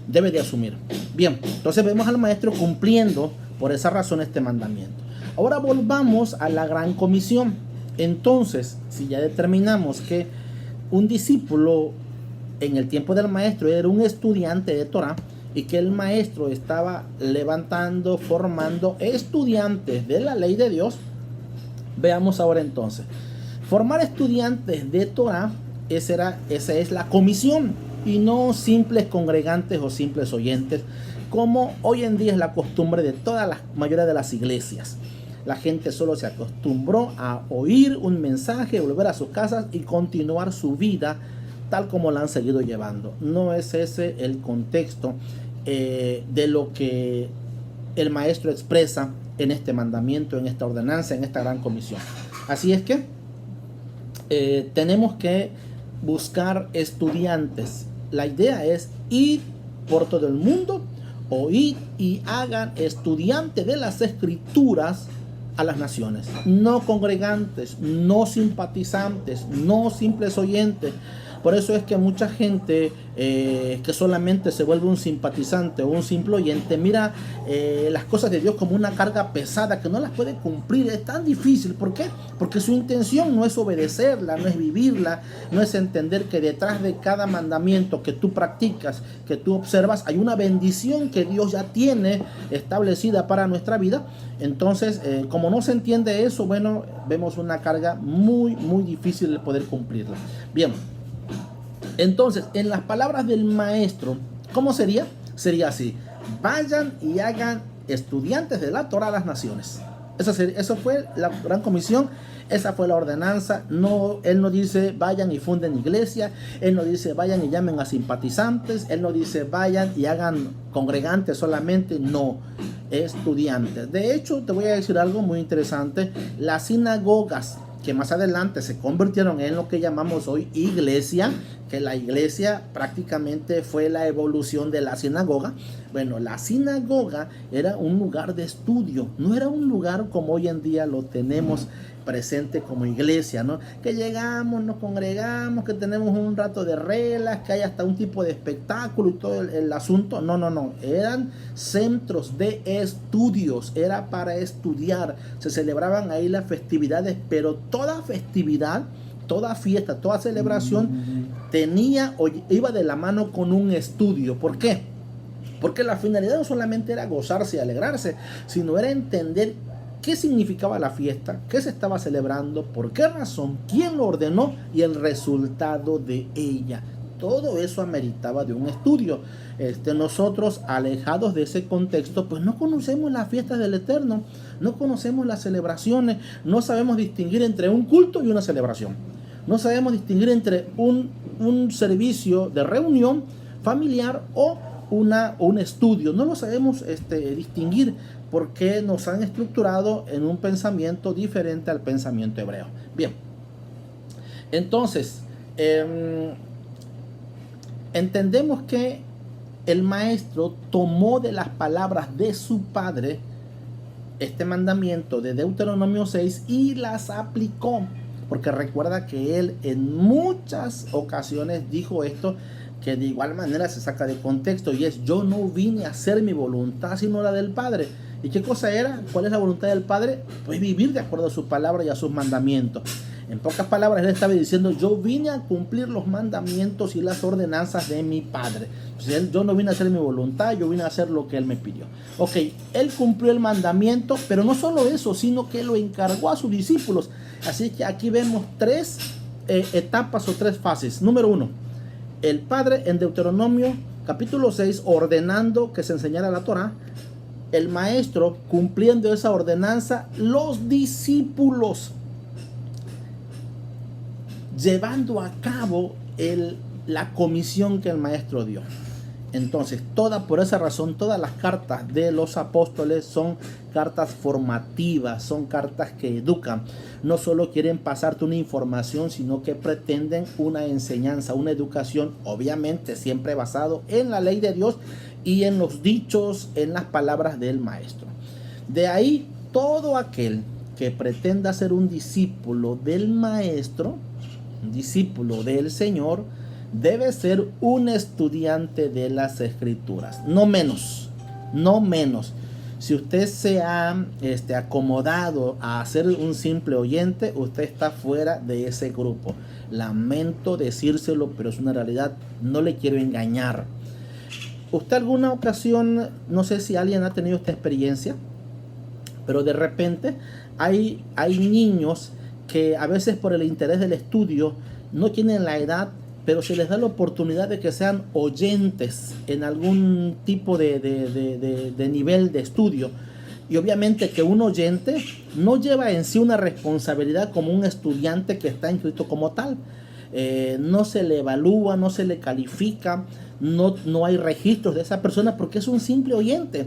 A: debe de asumir. Bien, entonces vemos al maestro cumpliendo por esa razón este mandamiento. Ahora volvamos a la gran comisión. Entonces, si ya determinamos que un discípulo en el tiempo del maestro era un estudiante de Torah y que el maestro estaba levantando, formando estudiantes de la ley de Dios, veamos ahora entonces. Formar estudiantes de Torah, esa es la comisión, y no simples congregantes o simples oyentes, como hoy en día es la costumbre de toda la mayoría de las iglesias. La gente solo se acostumbró a oír un mensaje, volver a sus casas y continuar su vida tal como la han seguido llevando. No es ese el contexto de lo que el maestro expresa en este mandamiento, en esta ordenanza, en esta gran comisión. Así es que tenemos que buscar estudiantes. La idea es ir por todo el mundo, oír y hagan estudiantes de las escrituras a las naciones, no congregantes, no simpatizantes, no simples oyentes. Por eso es que mucha gente que solamente se vuelve un simpatizante o un simple oyente mira las cosas de Dios como una carga pesada que no las puede cumplir. Es tan difícil. ¿Por qué? Porque su intención no es obedecerla, no es vivirla, no es entender que detrás de cada mandamiento que tú practicas, que tú observas, hay una bendición que Dios ya tiene establecida para nuestra vida. Entonces, como no se entiende eso, bueno, vemos una carga muy, muy difícil de poder cumplirla. Bien. Entonces, en las palabras del maestro, ¿cómo sería? Sería así: vayan y hagan estudiantes de la Torah a las naciones. Eso fue la gran comisión, esa fue la ordenanza. No, él no dice vayan y funden iglesia, él no dice vayan y llamen a simpatizantes, él no dice vayan y hagan congregantes solamente, no, estudiantes. De hecho, te voy a decir algo muy interesante: las sinagogas que más adelante se convirtieron en lo que llamamos hoy iglesia, que la iglesia prácticamente fue la evolución de la sinagoga. Bueno, la sinagoga era un lugar de estudio, no era un lugar como hoy en día lo tenemos presente como iglesia, ¿no? Que llegamos, nos congregamos, que tenemos un rato de relax, que hay hasta un tipo de espectáculo y todo el asunto. No, eran centros de estudios, era para estudiar, se celebraban ahí las festividades, pero toda festividad, toda fiesta, toda celebración tenía o iba de la mano con un estudio. ¿Por qué? Porque la finalidad no solamente era gozarse y alegrarse, sino era entender qué significaba la fiesta, qué se estaba celebrando, por qué razón, quién lo ordenó y el resultado de ella. Todo eso ameritaba de un estudio. Nosotros, alejados de ese contexto, pues no conocemos las fiestas del Eterno, no conocemos las celebraciones, no sabemos distinguir entre un culto y una celebración. No sabemos distinguir entre un servicio de reunión familiar o un estudio. No lo sabemos distinguir, porque nos han estructurado en un pensamiento diferente al pensamiento hebreo. Bien, entonces entendemos que el maestro tomó de las palabras de su padre este mandamiento de Deuteronomio 6 y las aplicó, porque recuerda que él en muchas ocasiones dijo esto, que de igual manera se saca de contexto, y es: yo no vine a hacer mi voluntad sino la del Padre. ¿Y qué cosa era? ¿Cuál es la voluntad del Padre? Pues vivir de acuerdo a su palabra y a sus mandamientos. En pocas palabras, él estaba diciendo: yo vine a cumplir los mandamientos y las ordenanzas de mi Padre. Entonces, yo no vine a hacer mi voluntad, yo vine a hacer lo que él me pidió. Ok, él cumplió el mandamiento, pero no solo eso, sino que lo encargó a sus discípulos. Así que aquí vemos tres etapas o tres fases. Número 1, el Padre en Deuteronomio capítulo 6 ordenando que se enseñara la Torah, el maestro cumpliendo esa ordenanza, los discípulos llevando a cabo la comisión que el maestro dio. Entonces, por esa razón, todas las cartas de los apóstoles son cartas formativas, son cartas que educan. No solo quieren pasarte una información, sino que pretenden una enseñanza, una educación, obviamente siempre basado en la ley de Dios y en los dichos, en las palabras del maestro. De ahí, todo aquel que pretenda ser un discípulo del maestro, un discípulo del Señor, debe ser un estudiante de las Escrituras, no menos, no menos. Si usted se ha acomodado a ser un simple oyente, usted está fuera de ese grupo. Lamento decírselo, pero es una realidad, no le quiero engañar. Usted alguna ocasión, no sé si alguien ha tenido esta experiencia, pero de repente hay niños que a veces por el interés del estudio no tienen la edad, pero se les da la oportunidad de que sean oyentes en algún tipo de nivel de estudio. Y obviamente que un oyente no lleva en sí una responsabilidad como un estudiante que está inscrito como tal. No se le evalúa, no se le califica, no hay registros de esa persona porque es un simple oyente.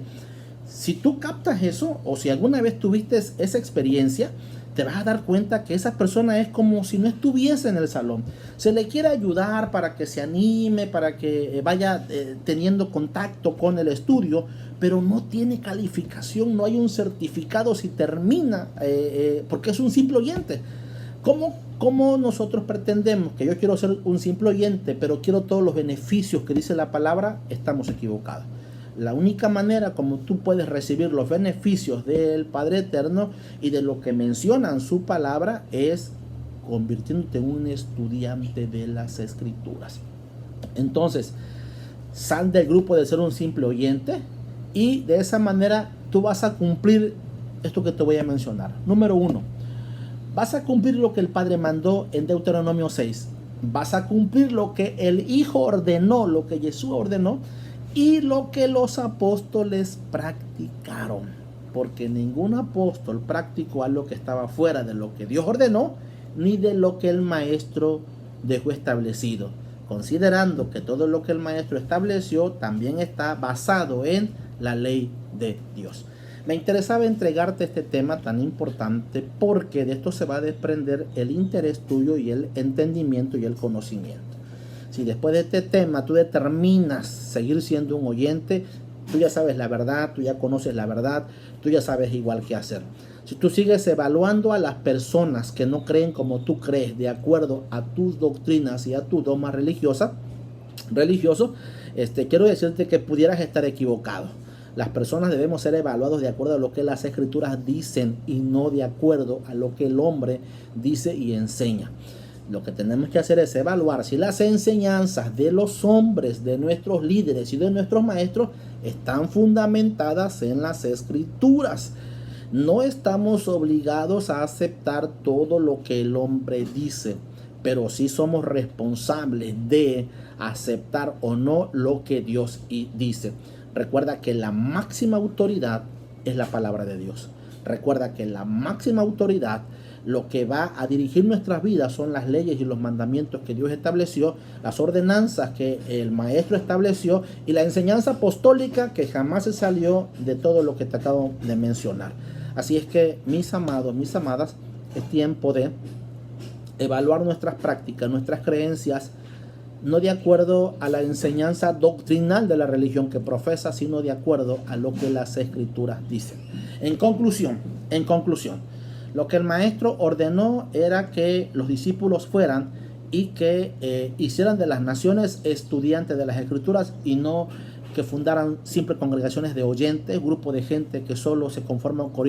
A: Si tú captas eso, o si alguna vez tuviste esa experiencia, te vas a dar cuenta que esa persona es como si no estuviese en el salón. Se le quiere ayudar para que se anime, para que vaya teniendo contacto con el estudio, pero no tiene calificación, no hay un certificado si termina, porque es un simple oyente. ¿Cómo nosotros pretendemos que yo quiero ser un simple oyente, pero quiero todos los beneficios que dice la palabra? Estamos equivocados. La única manera como tú puedes recibir los beneficios del Padre Eterno y de lo que menciona en su palabra es convirtiéndote en un estudiante de las Escrituras. Entonces, sal del grupo de ser un simple oyente y de esa manera tú vas a cumplir esto que te voy a mencionar. Número 1, vas a cumplir lo que el Padre mandó en Deuteronomio 6. Vas a cumplir lo que el Hijo ordenó, lo que Jesús ordenó, y lo que los apóstoles practicaron, porque ningún apóstol practicó algo que estaba fuera de lo que Dios ordenó, ni de lo que el maestro dejó establecido, considerando que todo lo que el maestro estableció también está basado en la ley de Dios. Me interesaba entregarte este tema tan importante porque de esto se va a desprender el interés tuyo y el entendimiento y el conocimiento. Si después de este tema tú determinas seguir siendo un oyente, tú ya sabes la verdad, tú ya conoces la verdad, tú ya sabes igual qué hacer. Si tú sigues evaluando a las personas que no creen como tú crees, de acuerdo a tus doctrinas y a tu dogma religioso, quiero decirte que pudieras estar equivocado. Las personas debemos ser evaluados de acuerdo a lo que las Escrituras dicen y no de acuerdo a lo que el hombre dice y enseña. Lo que tenemos que hacer es evaluar si las enseñanzas de los hombres, de nuestros líderes y de nuestros maestros están fundamentadas en las Escrituras. No estamos obligados a aceptar todo lo que el hombre dice, pero sí somos responsables de aceptar o no lo que Dios dice. Recuerda que la máxima autoridad es la palabra de Dios. Recuerda que la máxima autoridad, lo que va a dirigir nuestras vidas, son las leyes y los mandamientos que Dios estableció, las ordenanzas que el maestro estableció y la enseñanza apostólica que jamás se salió de todo lo que te acabo de mencionar. Así es que, mis amados, mis amadas, es tiempo de evaluar nuestras prácticas, nuestras creencias, no de acuerdo a la enseñanza doctrinal de la religión que profesa, sino de acuerdo a lo que las Escrituras dicen. En conclusión, lo que el maestro ordenó era que los discípulos fueran y que hicieran de las naciones estudiantes de las Escrituras y no que fundaran siempre congregaciones de oyentes, grupo de gente que solo se conforman con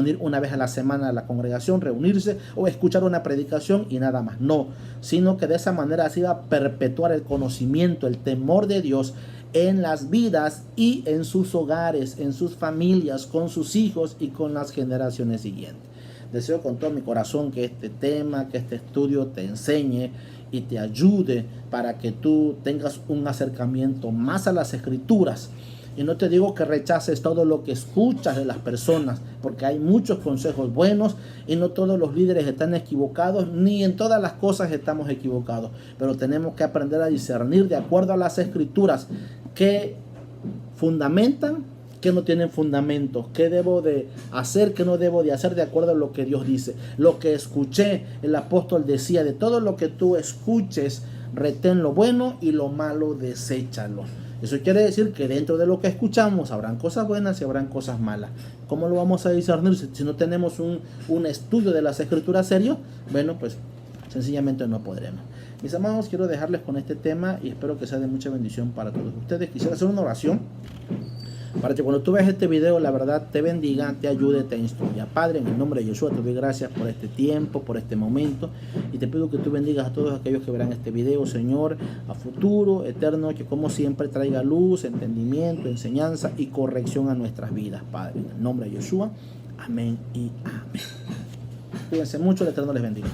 A: ir una vez a la semana a la congregación, reunirse o escuchar una predicación y nada más. No, sino que de esa manera se iba a perpetuar el conocimiento, el temor de Dios en las vidas y en sus hogares, en sus familias, con sus hijos y con las generaciones siguientes. Deseo con todo mi corazón que este tema, que este estudio te enseñe y te ayude para que tú tengas un acercamiento más a las Escrituras. Y no te digo que rechaces todo lo que escuchas de las personas, porque hay muchos consejos buenos y no todos los líderes están equivocados, ni en todas las cosas estamos equivocados. Pero tenemos que aprender a discernir de acuerdo a las Escrituras que fundamentan, que no tienen fundamento, qué debo de hacer, qué no debo de hacer de acuerdo a lo que Dios dice. Lo que escuché, el apóstol decía, de todo lo que tú escuches, retén lo bueno y lo malo, deséchalo. Eso quiere decir que dentro de lo que escuchamos habrán cosas buenas y habrán cosas malas. ¿Cómo lo vamos a discernir si no tenemos un estudio de las Escrituras serio? Bueno, pues sencillamente no podremos. Mis amados, quiero dejarles con este tema y espero que sea de mucha bendición para todos ustedes. Quisiera hacer una oración para que cuando tú veas este video, la verdad te bendiga, te ayude, te instruya. Padre, en el nombre de Yeshua te doy gracias por este tiempo, por este momento, y te pido que tú bendigas a todos aquellos que verán este video, Señor, a futuro, eterno, que como siempre traiga luz, entendimiento, enseñanza y corrección a nuestras vidas, Padre. En el nombre de Yeshua, amén y amén. Cuídense mucho, el Eterno les bendiga.